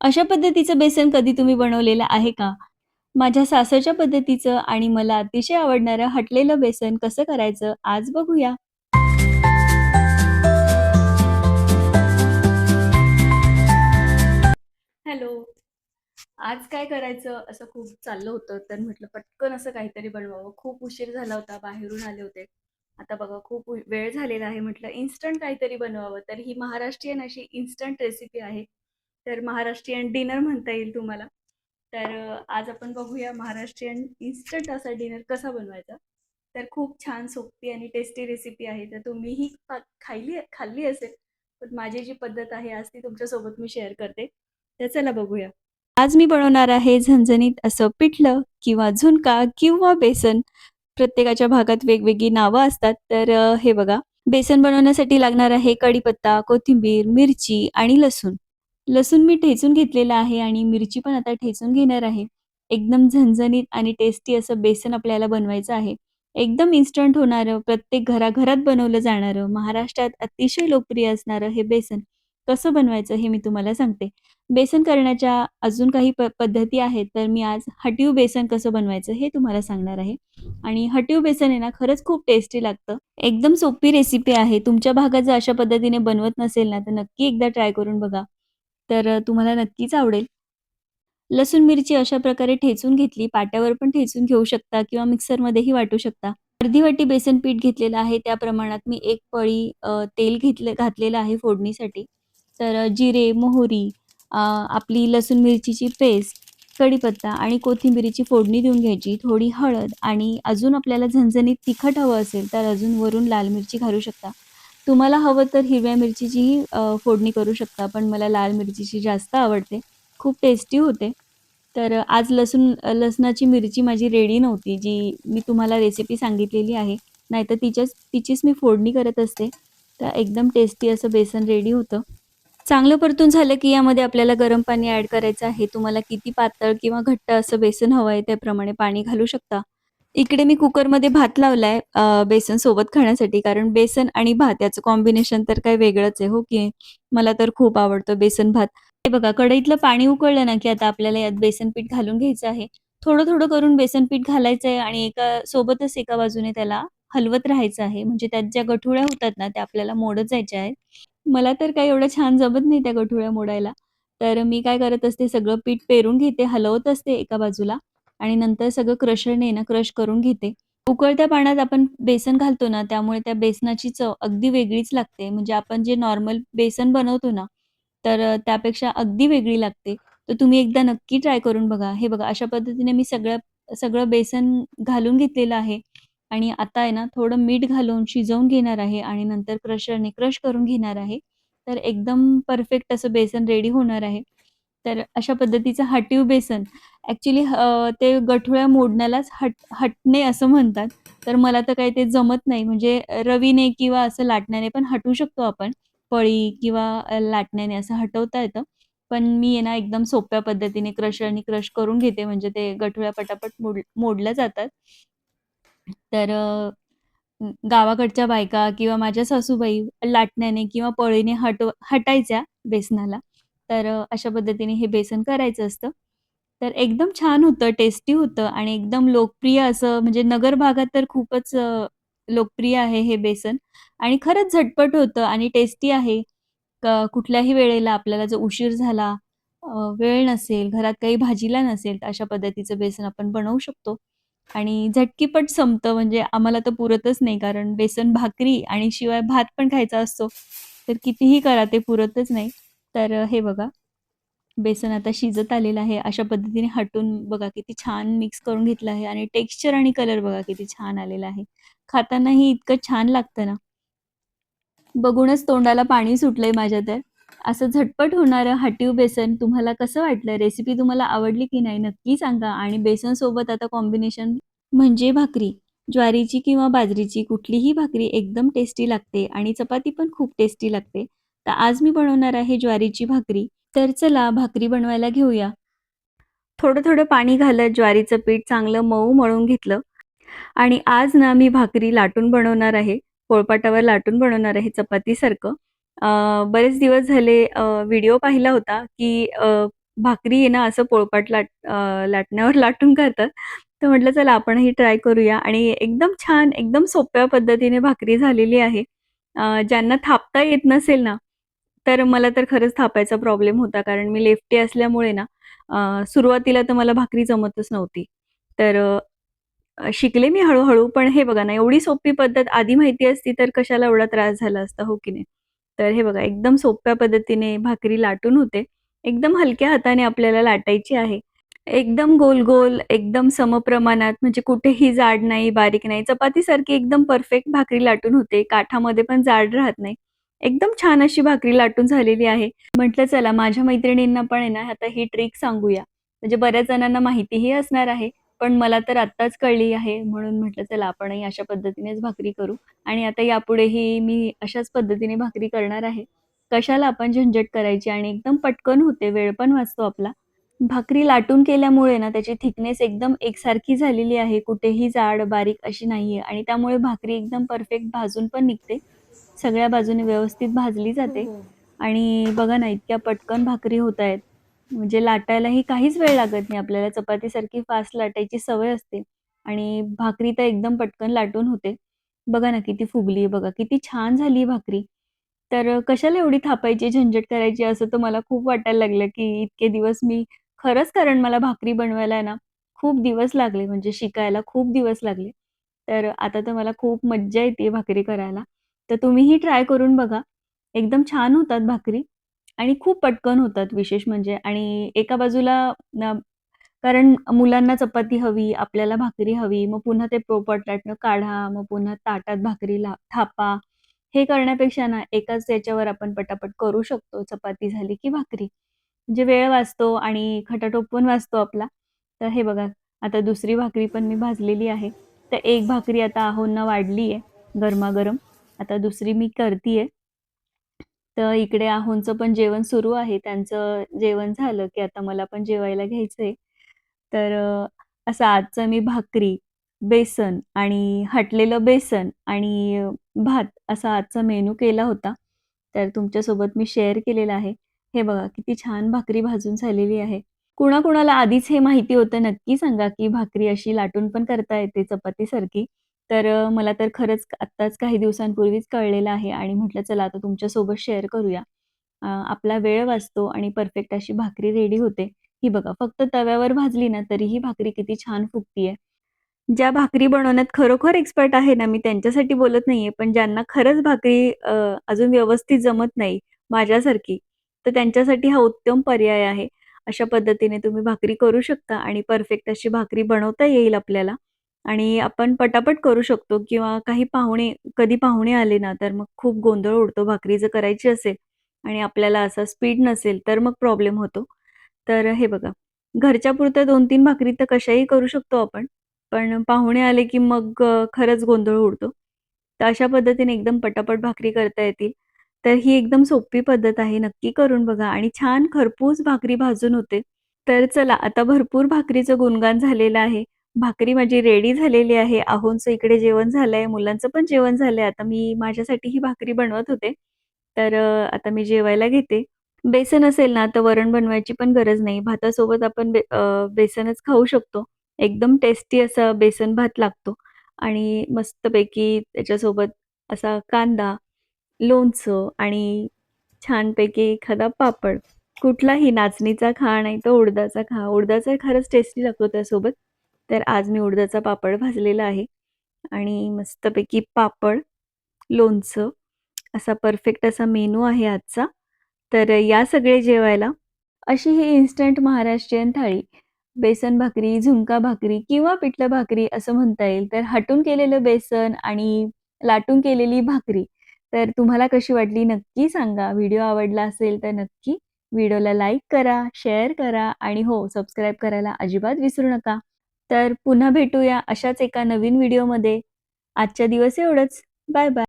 अशा पद्धतीचं बेसन कधी तुम्ही बनवलेलं आहे का? माझ्या सासरच्या पद्धतीचं आणि मला अतिशय आवडणारं हटलेलं बेसन कसं करायचं आज बघूया. हॅलो. आज काय करायचं असं खूप चाललं होतं, तर म्हटलं पटकन असं काहीतरी बनवावं. खूप उशीर झाला होता, बाहेरून आले होते. आता बघा खूप वेळ झालेला आहे. म्हटलं इन्स्टंट काहीतरी बनवावं. तर ही महाराष्ट्रीयन अशी इन्स्टंट रेसिपी आहे. तर महाराष्ट्रीयन डिनर म्हणता येईल तुम्हाला. तर आज आपण बघूया महाराष्ट्रीयन इन्स्टंट असा डिनर कसा बनवायचा. तर खूप छान सोपी आणि टेस्टी रेसिपी आहे. तर तुम्हीही खाल्ली असेल. पण माझी जी पद्धत आहे आज ती तुमच्यासोबत मी शेअर करते. तर चला बघूया. आज मी बनवणार आहे झणझणीत असं पिठलं किंवा झुणका किंवा बेसन. प्रत्येकाच्या भागात वेगवेगळी नावं असतात. तर हे बघा, बेसन बनवण्यासाठी लागणार आहे कढीपत्ता, कोथिंबीर, मिरची आणि लसूण. लसूण मी ठेचून घेतलेला आहे आणि मिरची पण आता ठेचून घेणार आहे. एकदम झणझणीत आणि टेस्टी असं बेसन आपल्याला बनवायचं आहे. एकदम इन्स्टंट होणारं, प्रत्येक घराघरात बनवलं जाणारं, महाराष्ट्रात अतिशय लोकप्रिय असणारं हे बेसन कसं बनवायचं हे मी तुम्हाला सांगते. बेसन करण्याच्या अजून काही पद्धती आहेत, तर मी आज हटीव बेसन कसं बनवायचं हे तुम्हाला सांगणार आहे. आणि हटीव बेसन आहे ना, खरंच खूप टेस्टी लागतं. एकदम सोपी रेसिपी आहे. तुमच्या भागात जर अशा पद्धतीने बनवत नसेल ना, तर नक्की एकदा ट्राय करून बघा. तर तुम्हाला नक्कीच आवडेल. लसूण मिरची अशा प्रकारे ठेचून घेतली. पाट्यावर पण ठेचून घेऊ शकता किंवा मिक्सरमध्येही वाटू शकता. अर्धी वाटी बेसन पीठ घेतलेलं आहे. त्या प्रमाणात मी 1 पळी तेल घातलेलं आहे फोडणीसाठी. तर जिरे, मोहरी, आपली लसूण मिरचीची पेस्ट, कढीपत्ता आणि कोथिंबिरीची फोडणी देऊन घ्यायची. थोडी हळद आणि अजून आपल्याला झणझणीत तिखट हवं असेल, तर अजून वरून लाल मिरची घालू शकता. तुम्हाला हवं तर हिरव्या मिरचीचीही फोडणी करू शकता, पण मला लाल मिरचीची जास्त आवडते. खूप टेस्टी होते. तर आज लसणाची मिरची माझी रेडी नव्हती, जी मी तुम्हाला रेसिपी सांगितलेली आहे. नाहीतर तिचीच मी फोडणी करत असते. तर एकदम टेस्टी असं बेसन रेडी होतं. चांगलं परतून झालं, की यामध्ये आपल्याला गरम पाणी ॲड करायचं आहे. तुम्हाला किती पातळ किंवा घट्ट असं बेसन हवं आहे, त्याप्रमाणे पाणी घालू शकता. इकडे मी कुकरमध्ये भात लावलाय बेसन सोबत खाण्यासाठी. कारण बेसन आणि भात याचं कॉम्बिनेशन तर काही वेगळंच आहे, हो की. मला तर खूप आवडतं बेसन भात. हे बघा कढईतलं पाणी उकळलं ना, की आता आपल्याला यात बेसन पीठ घालून घ्यायचं आहे. थोडं-थोडं करून बेसन पीठ घालायचं आहे आणि सोबतच एका बाजूने त्याला हलवत राहायचं आहे. म्हणजे त्यात ज्या गठुळ्या होतात ना, त्या आपल्याला मोडत जायच्या आहेत. मला तर काही एवढं छान जमत नाही त्या गठुळ्या मोडायला. तर मी काय करत असते, सगळं पीठ पेरून घेते, हलवत असते एका बाजूला आणि नंतर सगळं क्रशरने ना क्रश करून घेते. उकळत्या पाण्यात आपण बेसन घालतो ना, त्यामुळे त्या बेसनाची चव अगदी वेगळीच लागते. म्हणजे आपण जे नॉर्मल बेसन बनवतो ना, तर त्यापेक्षा अगदी वेगळी लागते. तर तुम्ही एकदा नक्की ट्राय करून बघा. हे बघा अशा पद्धतीने मी सगळं बेसन घालून घेतलेलं आहे आणि आता आहे ना, थोडं मीठ घालून शिजवून घेणार आहे आणि नंतर क्रशरने क्रश करून घेणार आहे. तर एकदम परफेक्ट असं बेसन रेडी होणार आहे. तर अशा पद्धतीचं हटीव बेसन ॲक्चुअली ते गठुळ्या मोडण्यालाच हटणे असं म्हणतात. तर मला तर काही ते जमत नाही. म्हणजे रवीने किंवा असं लाटण्याने पण हटवू शकतो आपण. पळी किंवा लाटण्याने असं हटवता येतं. पण मी आहे ना एकदम सोप्या पद्धतीने क्रशरने क्रश करून घेते म्हणजे ते गठुळ्या पटापट मोडल्या जातात. तर गावाकडच्या बायका किंवा माझ्या सासूबाई लाटण्याने किंवा पळीने हटायच्या बेसनाला. तर अशा पद्धतीने हे बेसन करायचं असतं. तर एकदम छान होतं, टेस्टी होतं आणि एकदम लोकप्रिय असं म्हणजे नगर भागात तर खूपच लोकप्रिय आहे हे बेसन आणि खरंच झटपट होतं आणि टेस्टी आहे. कुठल्याही वेळेला आपल्याला जर उशीर झाला, वेळ नसेल, घरात काही भाजीला नसेल, तर अशा पद्धतीचं बेसन आपण बनवू शकतो आणि झटकीपट संपतं. म्हणजे आम्हाला तर पुरतच नाही कारण बेसन भाकरी आणि शिवाय भात पण खायचा असतो. तर कितीही करा ते पुरतच नाही. तर हे बघा बेसन आता शिजत आलेलं आहे. अशा पद्धतीने हटून बघा किती छान मिक्स करून घेतलं आहे आणि टेक्स्चर आणि कलर बघा किती छान आलेला आहे. खातानाही इतकं छान लागतं ना, बघूनच तोंडाला पाणी सुटलंय माझ्या तर. असं झटपट होणारं हटीव बेसन तुम्हाला कसं वाटलं? रेसिपी तुम्हाला आवडली की नाही नक्की सांगा आणि बेसनसोबत आता कॉम्बिनेशन म्हणजे भाकरी. ज्वारीची किंवा बाजरीची कुठलीही भाकरी एकदम टेस्टी लागते आणि चपाती पण खूप टेस्टी लागते. तर आज मी बनवणार आहे ज्वारीची भाकरी. तर चला भाकरी बनवायला घेऊया. थोडं-थोडं पाणी घालत ज्वारीचं पीठ चांगलं मऊ मळून घेतलं आणि आज ना मी भाकरी लाटून बनवणार आहे. पोळपाटावर लाटून बनवणार आहे चपातीसारखं. बरेच दिवस झाले व्हिडिओ पाहिला होता, की भाकरी आहे ना असं पोळपाट लाटण्यावर लाटून करतात. तर म्हटलं चला आपणही ट्राय करूया आणि एकदम छान, एकदम सोप्या पद्धतीने भाकरी झालेली आहे. ज्यांना थापता येत नसेल ना, तर मला तर खरंच थापायचा प्रॉब्लेम होता. कारण मी लेफ्टी असल्यामुळे ना, सुरुवातीला तर मला भाकरी जमतच नव्हती. तर शिकले मी हळू-हळू. पण हे बघा ना, एवढी सोपी पद्धत आधी माहिती असती तर कशाला एवढा त्रास झाला असता, हो की नाही? तर हे बघा एकदम सोप्या पद्धतीने भाकरी लाटून होते. एकदम हलक्या हाताने आपल्याला लाटायची आहे. एकदम गोल-गोल, एकदम समप्रमाणात म्हणजे कुठेही जाड नाही, बारीक नाही. चपातीसारखी एकदम परफेक्ट भाकरी लाटून होते. काठामध्ये पण जाड राहत नाही. एकदम छान अशी भाकरी लाटून झालेली आहे. म्हटलं चला माझ्या मैत्रिणींना पण आहे ना, आता ही ट्रिक सांगूया. म्हणजे बऱ्याच जणांना माहितीही असणार आहे. पण मला तर आत्ताच कळली आहे. म्हणून म्हटलं चला आपणही अशा पद्धतीनेच भाकरी करू आणि आता यापुढेही मी अशाच पद्धतीने भाकरी करणार आहे. कशाला आपण झंझट करायची आणि एकदम पटकन होते, वेळ पण वाचतो आपला. भाकरी लाटून केल्यामुळे ना त्याची थिकनेस एकदम एकसारखी झालेली आहे. कुठेही जाड, बारीक अशी नाहीये आणि त्यामुळे भाकरी एकदम परफेक्ट भाजून पण निघते. सगळ्या बाजूने व्यवस्थित भाजली हो, जाते हो. आणि बघा ना इतक्या पटकन भाकरी होतायत. म्हणजे लाटायलाही काहीच वेळ लागत नाही आपल्याला. चपातीसारखी फास्ट लाटायची सवय असते आणि भाकरी तर एकदम पटकन लाटून होते. बघा ना किती फुगली बघा, किती छान झाली भाकरी. तर कशाला एवढी थापायची, झंझट करायची असं तर मला खूप वाटायला लागलं, की इतके दिवस मी खरंच कारण मला भाकरी बनवायला आहे ना, खूप दिवस लागले म्हणजे शिकायला खूप दिवस लागले. तर आता तर मला खूप मज्जा येते भाकरी करायला. तर तुम्हीही ट्राय करून बघा. एकदम छान होतात भाकरी आणि खूप पटकन होतात विशेष म्हणजे आणि एका बाजूला कारण मुलांना चपाती हवी, आपल्याला भाकरी हवी, मग पुन्हा ते पोळपाट लाटणं काढा, मग पुन्हा ताटात भाकरीला थापा. हे करण्यापेक्षा ना एकाच याच्यावर आपण पटापट करू शकतो. चपाती झाली की भाकरी. म्हणजे वेळ वाचतो आणि खटाटोप पण वाचतो आपला. तर हे बघा, आता दुसरी भाकरी पण मी भाजलेली आहे. तर एक भाकरी आता अहोंना वाढली आहे गरमागरम. आता दुसरी मी करतीये. तर इकडे आहोंचं पण जेवण सुरू आहे. त्यांचं जेवण झालं, की आता मला पण जेवायला घ्यायचंय. तर असं आजचं मी भाकरी, बेसन आणि हटलेलं बेसन आणि भात असा आजचा मेनू केला होता. तर तुमच्यासोबत मी शेअर केलेला आहे. हे बघा किती छान भाकरी भाजून झालेली आहे. कुणाकुणाला आधीच हे माहिती होतं नक्की सांगा, की भाकरी अशी लाटून पण करता येते चपातीसारखी. तर मला तर खरंच आत्ताच काही दिवसांपूर्वीच कळलेलं आहे आणि म्हटलं चला आता तुमच्यासोबत शेअर करूया. आपला वेळ वाचतो आणि परफेक्ट अशी भाकरी रेडी होते. ही बघा फक्त तव्यावर भाजली ना तरीही भाकरी किती छान फुगतीये. ज्या भाकरी बनवण्यात खरोखर एक्सपर्ट आहे ना, मी त्यांच्यासाठी बोलत नाहीये, पण ज्यांना खरंच भाकरी अजून व्यवस्थित जमत नाही माझ्यासारखी, तर त्यांच्यासाठी हा उत्तम पर्याय आहे. अशा पद्धतीने तुम्ही भाकरी करू शकता आणि परफेक्ट अशी भाकरी बनवता येईल आपल्याला आणि आपण पटापट करू शकतो किंवा काही पाहुणे कधी पाहुणे आले ना, तर मग खूप गोंधळ उडतो. भाकरी जर करायची असेल आणि आपल्याला असा स्पीड नसेल, तर मग प्रॉब्लेम होतो. तर हे बघा, घरच्यापुरत्या 2-3 भाकरी तर कशाही करू शकतो आपण. पण पाहुणे आले की मग खरंच गोंधळ उडतो. तर अशा पद्धतीने एकदम पटापट भाकरी करता येतील. तर ही एकदम सोपी पद्धत आहे. नक्की करून बघा आणि छान खरपूस भाकरी भाजून होते. तर चला आता भरपूर भाकरीचं गुणगान झालेलं आहे. भाकरी माझी रेडी झालेली आहे. आहोंचं इकडे जेवण झालंय, मुलांचं पण जेवण झालंय. आता मी माझ्यासाठी ही भाकरी बनवत होते. तर आता मी जेवायला घेते. बेसन असेल ना, तर वरण बनवायची पण गरज नाही. भातासोबत आपण बेसनच खाऊ शकतो. एकदम टेस्टी असा बेसन भात लागतो आणि मस्तपैकी त्याच्यासोबत असा कांदा, लोणचं आणि छानपैकी एखादा पापड. कुठलाही नाचणीचा खा, नाहीतर उडदाचा खा. उडदाचा खरंच टेस्टी लागतो त्यासोबत. तर आज मी उडदाचा पापड भाजलेला आहे आणि मस्तपैकी पापड, लोणचं असा परफेक्ट असा मेनू आहे आजचा. तर या सगळे जेवायला. अशी ही इन्स्टंट महाराष्ट्रीयन थाळी, बेसन भाकरी, झुणका भाकरी किंवा पिठलं भाकरी असं म्हणता येईल. तर हटून केलेलं बेसन आणि लाटून केलेली भाकरी. तर तुम्हाला कशी वाटली नक्की सांगा. व्हिडिओ आवडला असेल तर नक्की व्हिडिओला लाईक करा, शेअर करा आणि हो, सबस्क्राईब करायला अजिबात विसरू नका. तर पुन्हा भेटूया अशाच एका नवीन व्हिडिओमध्ये. आजच्या दिवस एवढंच. Bye bye.